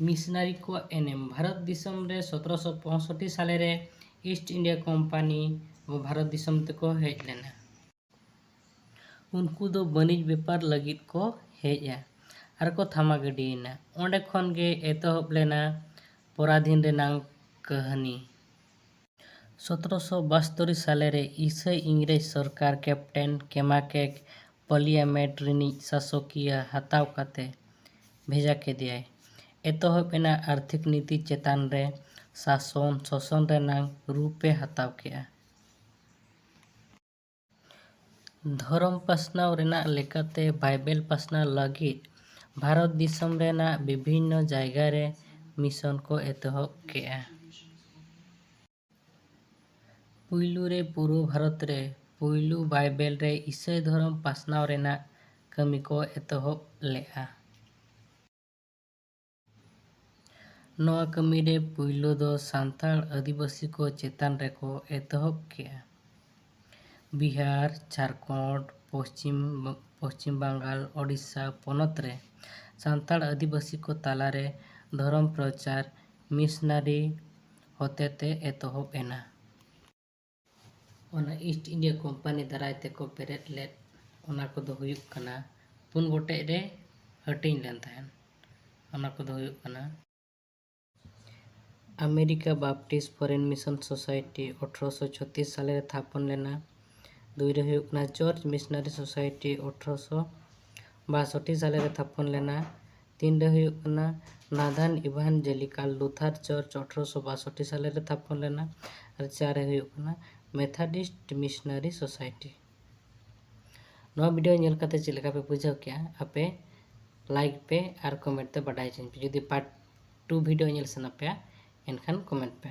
मिशनारी को एनेम भारत दिसम रे 1765 साल रे ईस्ट इंडिया कंपनी वो भारत दिसम तको हेज लेना। उनको दो बनिज व्यापार लगित को हेजा आर को थामा गडीना ओंडे खन गे एतहब लेना पराधीन रेनांग कहानी। 1772 साल रे ईसाई इंग्रेज सरकार कैप्टन केमाकेक पार्लियामेंट रिनी शासकीय हताव काते भेजा के दिया एतहब एना आर्थिक नीति चेतान रे शासन शोषण रेनांग रूपे हताव के धर्म पासनाव रेना लेकाते बाइबल पासना लगित भारत दिसम रेना विभिन्न जायगा रे मिशन को एतहब के पुइलू रे पूर्व भारत रे पुइलू बाइबल रे ईसाई धर्म पासनाव रेना कमी को एतहब लेआ। नवा कमी रे पुइलू दो सांताल आदिवासी को चेतान रे को एतहब के बिहार झारखंड पश्चिम बंगाल ओडिशा पोनत रे सांताल आदिवासी को ताला रे धर्म प्रचार मिशनारी होतेते एतहब एना। ओना ईस्ट इंडिया कंपनी दाराय ते को पेरेट लेट ओना को दो हुयुग कना 3 गोटे रे हटिंग लेन तहन। ओना को दो हुयुग कना America Baptist foreign mission society 1836 साल रे थापन लेना। 2 रे हुयुग कना चर्च मिशनरी सोसाइटी 1862 साल रे थापन लेना। 3 रे हुयुग कना नाथान इवांजेलिकल लुथर चर्च 1862 साल रे थापन लेना। और 4 रे हुयुग कना मेथोडिस्ट मिशनरी सोसाइटी। नवा वीडियो नेल काते चेक लेका पे बुझाव के आपे लाइक पे और कमेंट ते बाडाय चेन पे। जदि पार्ट 2 वीडियो नेल सना पे एनखान कमेंट पे।